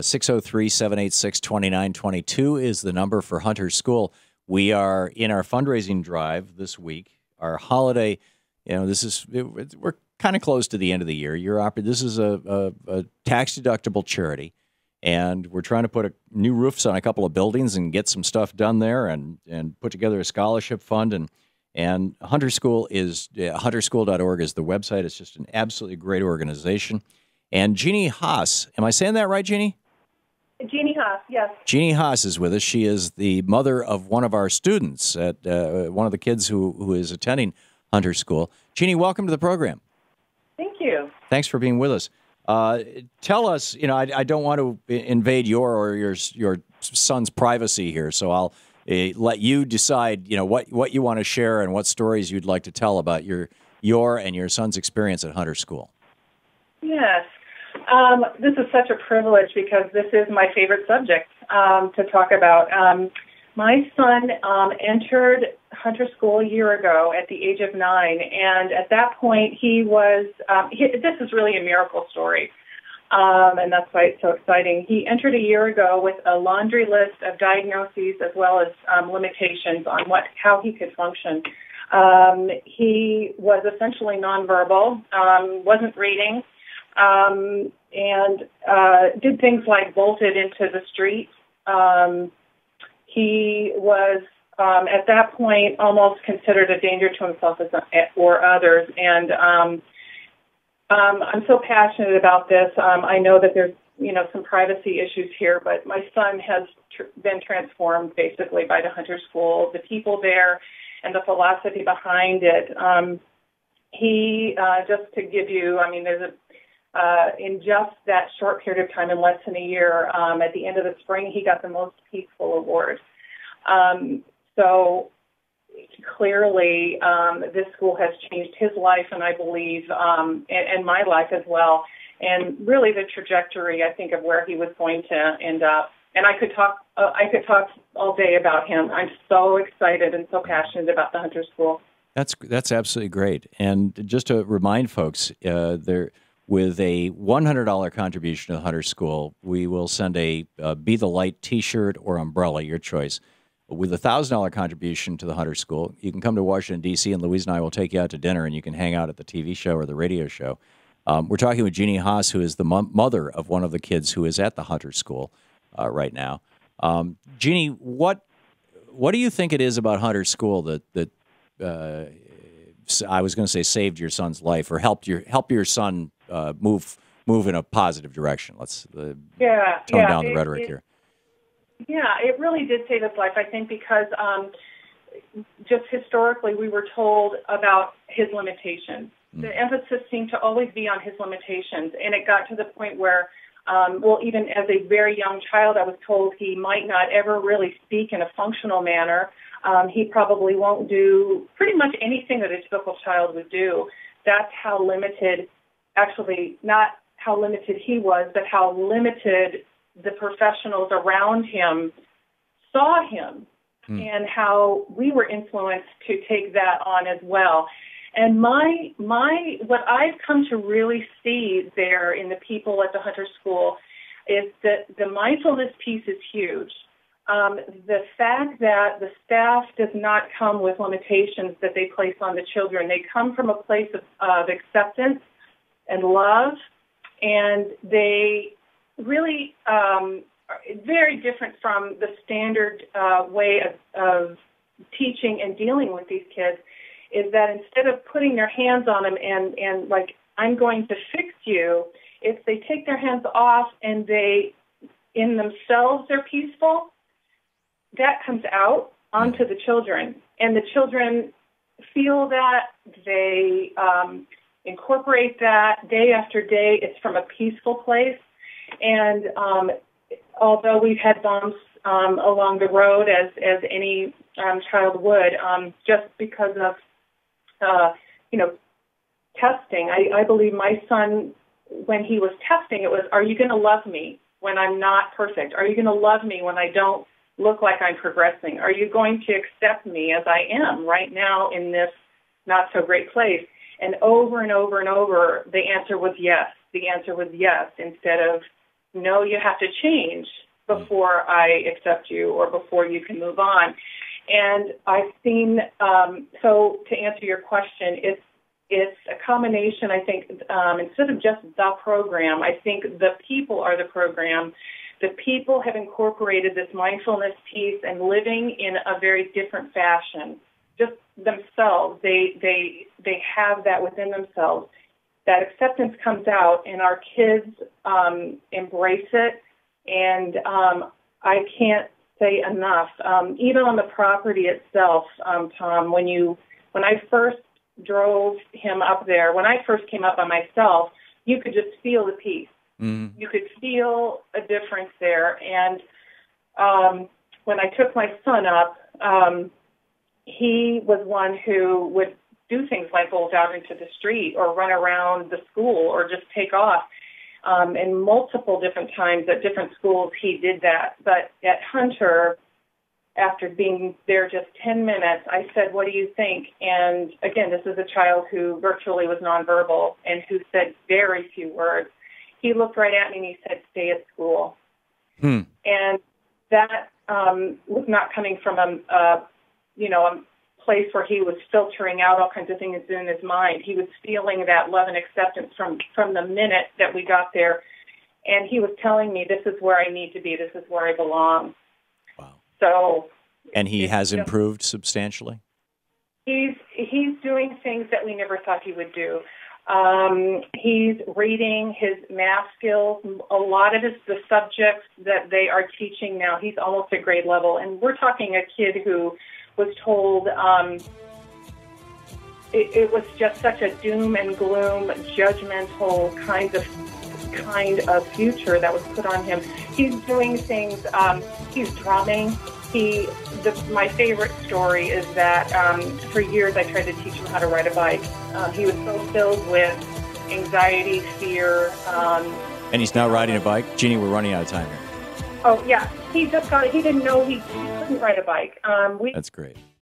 603-786-2922 is the number for Hunter School. We are in our fundraising drive this week. Our holiday, we're kind of close to the end of the year. This is a tax-deductible charity, and we're trying to put new roofs on a couple of buildings and get some stuff done there and put together a scholarship fund. And Hunter School is, hunterschool.org is the website. It's just an absolutely great organization. And Jeannie Haase, am I saying that right, Jeannie? Jeannie Haase, yes. Jeannie Haase is with us. She is the mother of one of our students, at one of the kids who is attending Hunter School. Jeannie, welcome to the program. Thank you. Thanks for being with us. Tell us, I don't want to invade your or your son's privacy here, so I'll let you decide, what you want to share and what stories you'd like to tell about your and your son's experience at Hunter School. Yes. This is such a privilege because this is my favorite subject to talk about. My son entered Hunter School a year ago at the age of 9, and at that point he was, this is really a miracle story, and that's why it's so exciting. He entered a year ago with a laundry list of diagnoses as well as limitations on how he could function. He was essentially nonverbal, wasn't reading, and did things like bolted into the street. He was, at that point, almost considered a danger to himself or others. And I'm so passionate about this. I know that there's, some privacy issues here, but my son has been transformed, basically, by the Hunter School, the people there, and the philosophy behind it. He, just to give you, there's in just that short period of time, in less than a year, at the end of the spring, he got the Most Peaceful Award. So clearly, this school has changed his life, and I believe, and my life as well, and really the trajectory, I think, of where he was going to end up. And I could talk all day about him. I'm so excited and so passionate about the Hunter School. That's absolutely great. And just to remind folks, with a $100 contribution to the Hunter School, we will send a Be the Light T-shirt or umbrella, your choice. With a $1,000 contribution to the Hunter School, you can come to Washington, D.C., and Louise and I will take you out to dinner, and you can hang out at the TV show or the radio show. We're talking with Jeannie Haase, who is the mother of one of the kids who is at the Hunter School right now. Jeannie, what do you think it is about Hunter School that I was going to say saved your son's life or help your son move in a positive direction? Let's tone down the rhetoric here. Yeah, it really did save his life, I think, because just historically we were told about his limitations. The emphasis seemed to always be on his limitations, and it got to the point where, even as a very young child, I was told he might not ever really speak in a functional manner. He probably won't do pretty much anything that a typical child would do. That's how limited, actually not how limited he was, but how limited the professionals around him saw him and how we were influenced to take that on as well. And what I've come to really see there in the people at the Hunter School is that the mindfulness piece is huge. The fact that the staff does not come with limitations that they place on the children. They come from a place of acceptance and love, and they really very different from the standard way of teaching and dealing with these kids, is that instead of putting their hands on them and like, I'm going to fix you, if they take their hands off and they, in themselves, they're peaceful, that comes out onto the children. And the children feel that, they incorporate that day after day. It's from a peaceful place. And although we've had bumps along the road, as any child would, just because of testing, I believe my son, when he was testing, it was, are you going to love me when I'm not perfect? Are you going to love me when I don't look like I'm progressing? Are you going to accept me as I am right now in this not so great place? And over and over and over, the answer was yes. The answer was yes, instead of no, you have to change before I accept you or before you can move on. And I've seen, so to answer your question, it's a combination, I think, instead of just the program, I think the people are the program. The people have incorporated this mindfulness piece and living in a very different fashion. Just themselves, they have that within themselves. That acceptance comes out, and our kids embrace it. And I can't say enough. Even on the property itself, Tom, when I first drove him up there, when I first came up by myself, you could just feel the peace. Mm-hmm. You could feel a difference there. And when I took my son up, he was one who would do things like bolt out into the street or run around the school or just take off. And multiple different times at different schools he did that. But at Hunter, after being there just 10 minutes, I said, what do you think? And again, this is a child who virtually was nonverbal and who said very few words. He looked right at me and he said, stay at school. And that was not coming from a place where he was filtering out all kinds of things in his mind. He was feeling that love and acceptance from the minute that we got there. And he was telling me, this is where I need to be. This is where I belong. Wow. So, and he has improved substantially? He's doing things that we never thought he would do. He's reading, his math skills, a lot of the subjects that they are teaching now, he's almost at grade level. And we're talking a kid who was told it was just such a doom and gloom, judgmental kind of future that was put on him. He's doing things. He's drumming. My favorite story is that for years I tried to teach him how to ride a bike. He was so filled with anxiety, fear. And he's now riding a bike? Jeannie, we're running out of time here. Oh, yeah. He just got it. He didn't know he couldn't ride a bike. That's great.